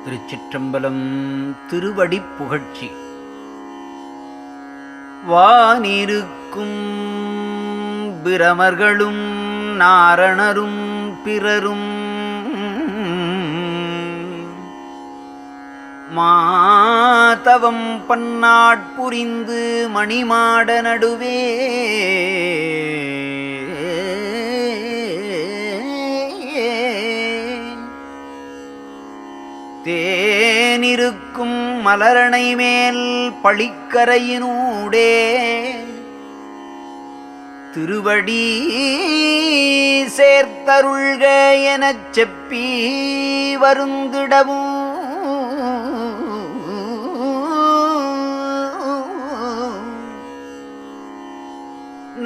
திருச்சிற்றம்பலம். திருவடிப் புகழ்ச்சி. வானிருக்கும் பிரமர்களும் நாரணரும் பிறரும் மாதவம் பன்னாட்புரிந்து மணிமாட நடுவே தேனிருக்கும் மலரணை மேல் பழிக்கரையினூடே திருவடி சேர்த்தருள்க எனச் செப்பி வருந்திடவும்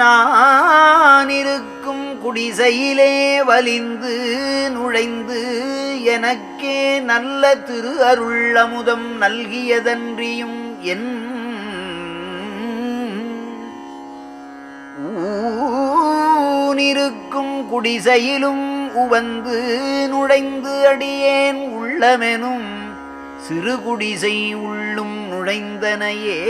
நானிருக்கும் குடிசையிலே வலிந்து நுழைந்து எனக்கே நல்ல திரு அருள் அமுதம் நல்கியதன்றியும் என் ஊனிருக்கும் குடிசையிலும் உவந்து நுழைந்து அடியேன் உள்ளமெனும் சிறு குடிசை உள்ளும் நுழைந்தனையே.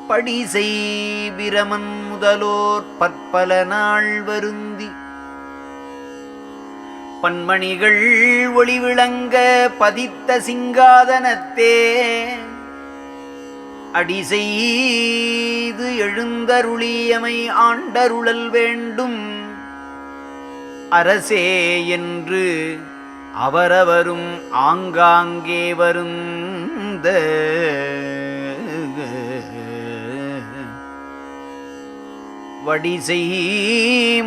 படிசை பிரமன் முதலோர் பற்பல நாள் வருந்தி பன்மணிகள் ஒளிவிளங்க பதித்த சிங்காதனத்தே அடிசெய்து எழுந்தருளியமை ஆண்டருளல் வேண்டும் அரசே என்று அவரவரும் ஆங்காங்கே வருந்த வடிசை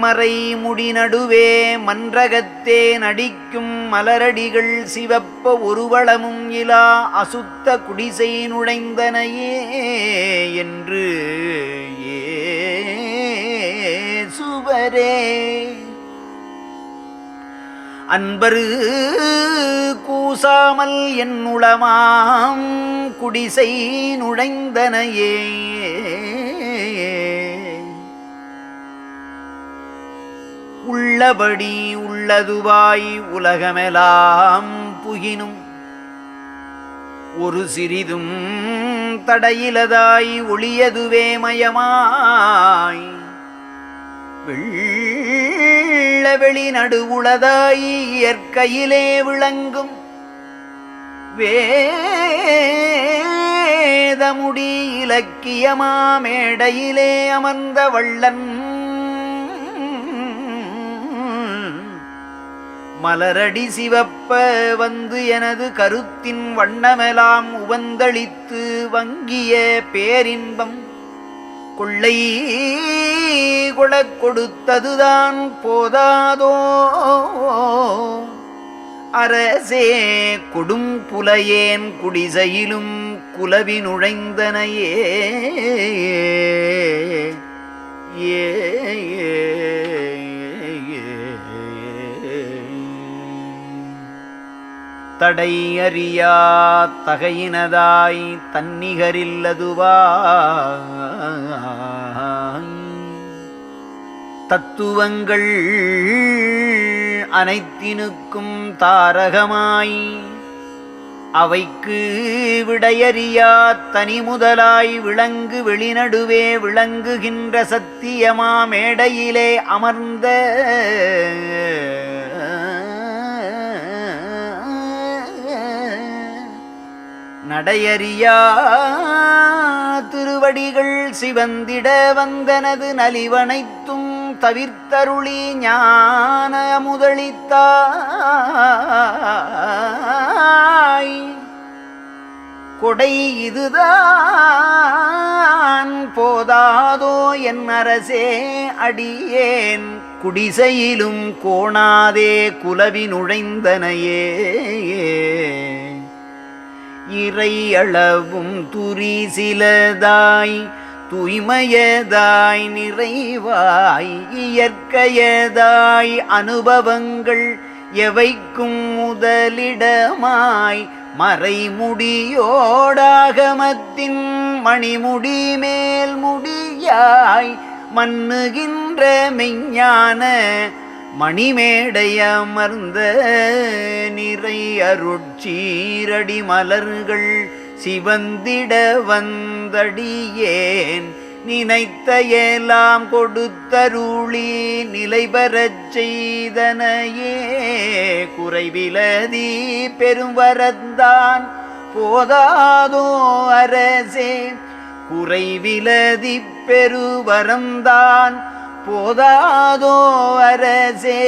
மறை முடி நடுவே மன்றகத்தே நடிக்கும் மலரடிகள் சிவப்ப ஒருவளமும் இலா அசுத்த குடிசை நுழைந்தனையே என்று ஏசுவரே. அன்பரு கூசாமல் என் உளமாம் குடிசை நுழைந்தனையே. உள்ளபடி உள்ளதுவாய் உலகமெலாம் புகினும் ஒரு சிறிதும் தடையிலதாய் ஒளியதுவே மயமாய் வெள்ள வெளி நடுவுளதாய் இயற்கையிலே விளங்கும் வேதமுடி இலக்கியமா மேடையிலே அமர்ந்த வள்ளன் மலரடி சிவப்ப வந்து எனது கருத்தின் வண்ணமெலாம் உவந்தளித்து வங்கிய பேரின்பம் கொள்ளை கொளக் கொடுத்ததுதான் போதாதோ அரசே கொடும் புலையேன் குடிசையிலும் குலவி நுழைந்தனையே. ஏ தடை அறியா தகையினதாய் தன்னிகரில்லதுவாய் தத்துவங்கள் அனைத்தினுக்கும் தாரகமாய் அவைக்கு விடையறியா தனி முதலாய் விளங்கு வெளிநடுவே விளங்குகின்ற சத்தியமா மேடையிலே அமர்ந்த நடையறியா திருவடிகள் சிவந்திட வந்தனது நலிவனைத்தும் தவிர்த்தருளி ஞான முதலித்தாய் கொடை இதுதான் போதாதோ என் அரசே அடியேன் குடிசையிலும் கோணாதே குலவி நுழைந்தனையே. இறை அளவும் துரி சிலதாய் தூய்மையதாய் நிறைவாய் இயற்கையதாய் அனுபவங்கள் எவைக்கும் முதலிடமாய் மறைமுடியோடாகமத்தின் மணிமுடி மேல் முடியாய் மன்னுகின்ற மெய்ஞான மணிமேடை அமர்ந்த நிறை அருட்சீரடி மலர்கள் சிவந்திட வந்தடியேன் நினைத்த எல்லாம் கொடுத்தருளி நிலை பெறச் செய்தனையே. குறைவிலதி பெருவரந்தான் போதாதோ அரசே, குறைவிலதி பெருவரந்தான் போதாதோ அரசே,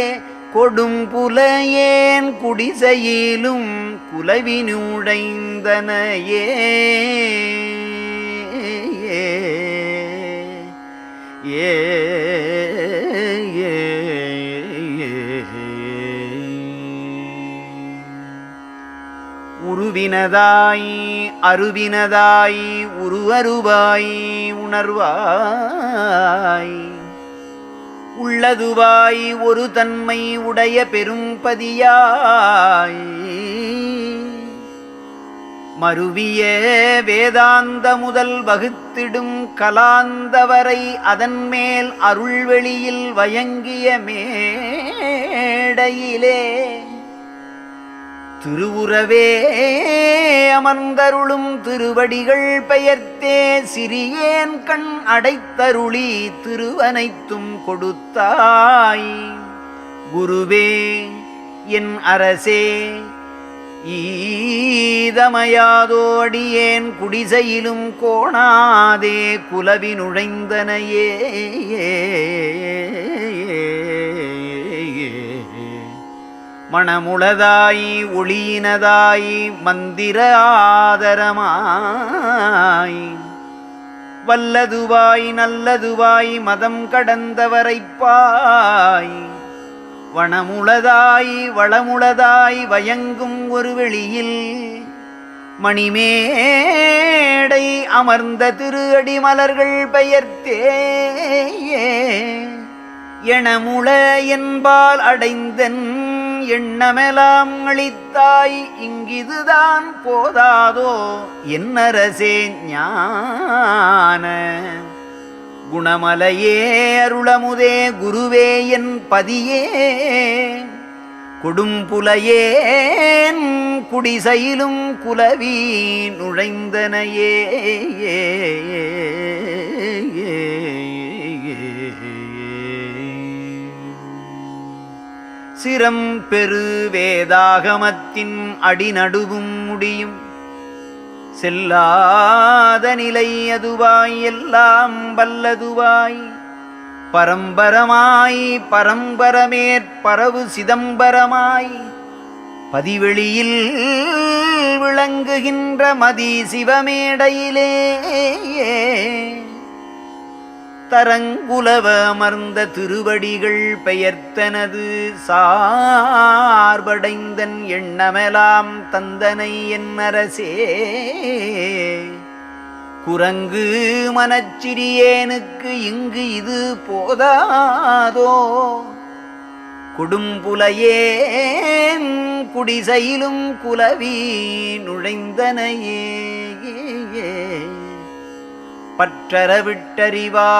கொடும் புலையேன் குடிசையிலும் குலவினுடைந்தனையே. உருவினதாய் அருவினதாய் உருவருவாய் உணர்வாய் உள்ளதுவாய் ஒரு தன்மை உடைய பெரும்பதியாய் மருவிய வேதாந்த முதல் வகுத்திடும் கலாந்தவரை அதன் மேல் அருள்வெளியில் வயங்கிய மேடையிலே திருவுறவே அமர்ந்தருளும் திருவடிகள் பெயர்த்தே சிறியேன் கண் அடைத்தருளி திருவனைத்தும் கொடுத்தாய். குருவே என் அரசே, ஈதமையாதோடியேன் குடிசையிலும் கோணாதே குலவி நுழைந்தனையே. மணமுளதாய் ஒளியினதாய் மந்திர ஆதரமாய் வல்லதுவாய் நல்லதுவாய் மதம் கடந்தவரைப்பாய் வனமுளதாய் வளமுளதாய் வயங்கும் ஒரு வெளியில் மணிமேடை அமர்ந்த திரு அடிமலர்கள் பெயர்த்தே எணமுள என்பால் அடைந்தன் எண்ணமெலாம் அளித்தாய். இங்கிதுதான் போதாதோ என்னரசே ஞான குணமலையே அருளமுதே குருவே என் பதியே கொடும்புலையேன் குடிசையிலும் குலவி நுழைந்தனையே. சிரம் பெரு வேதாகமத்தின் அடிநடுவும் முடியும் செல்லாத நிலை அதுவாய் எல்லாம் வல்லதுவாய் பரம்பரமாய் பரம்பரமேற்பரவு சிதம்பரமாய் பதிவெளியில் விளங்குகின்ற மதி சிவமேடையிலே தரங்குலவ அமர்ந்த திருவடிகள் பெயர்த்தனது சார்படைந்தன் எண்ணமெலாம் தந்தனை என் அரசே. குரங்கு மனச்சிறியேனுக்கு இங்கு இது போதாதோ கொடும்புலையேன் குடிசையிலும் குலவி நுழைந்தனையே. பற்றற விட்டறிவாம்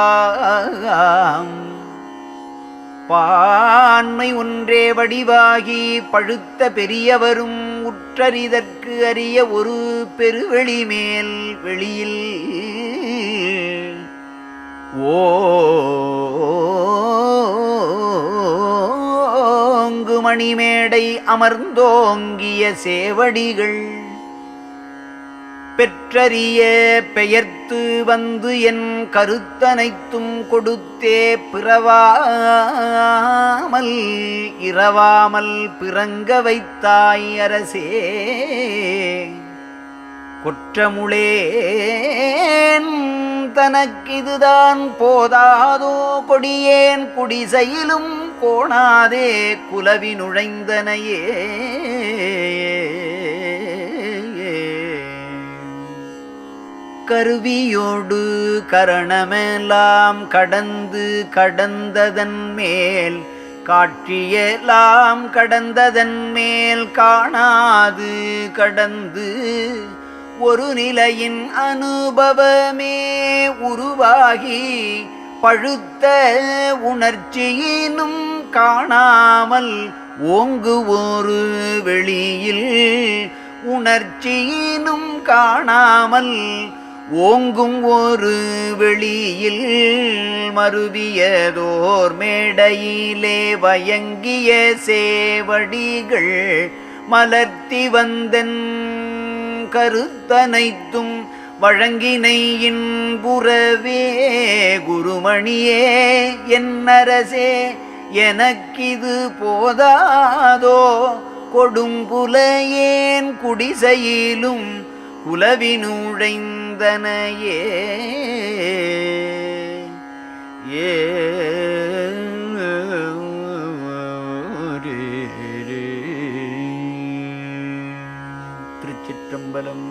பான்மை ஒன்றே வடிவாகி பழுத்த பெரியவரும் உற்றறிதற்கு அறிய ஒரு பெருவெளி மேல் வெளியில் ஓங்கு மணிமேடை அமர்ந்தோங்கிய சேவடிகள் பெற்றறிய பெயர்த்து வந்து என் கருத்தனைத்தும் கொடுத்தே பிறவாமல் இரவாமல் பிறங்க வைத்தாய் அரசே. கொற்றமுளேன் தனக்கிதுதான் போதாதோ கொடியேன் குடிசையிலும் கோணாதே குலவி நுழைந்தனையே. கருவியோடு கரணமெல்லாம் கடந்து கடந்ததன் மேல் காட்சியெல்லாம் கடந்ததன் மேல் காணாது கடந்து ஒரு நிலையின் அனுபவமே உருவாகி பழுத்த உணர்ச்சியினும் காணாமல் ஓங்கு ஒரு வெளியில் உணர்ச்சியினும் காணாமல் ஓங்கும் ஒரு வெளியில் மருவியதோர் மேடையிலே வயங்கிய சேவடிகள் மலர்த்தி வந்தன் கருத்தனைத்தும் வழங்கினையின் புறவே குருமணியே என்னரசே எனக்கிது போதாதோ கொடும்புலையேன் குடிசையிலும் குலவினுழைந்தனையே ஏ திருச்சிற்றம்பலம்.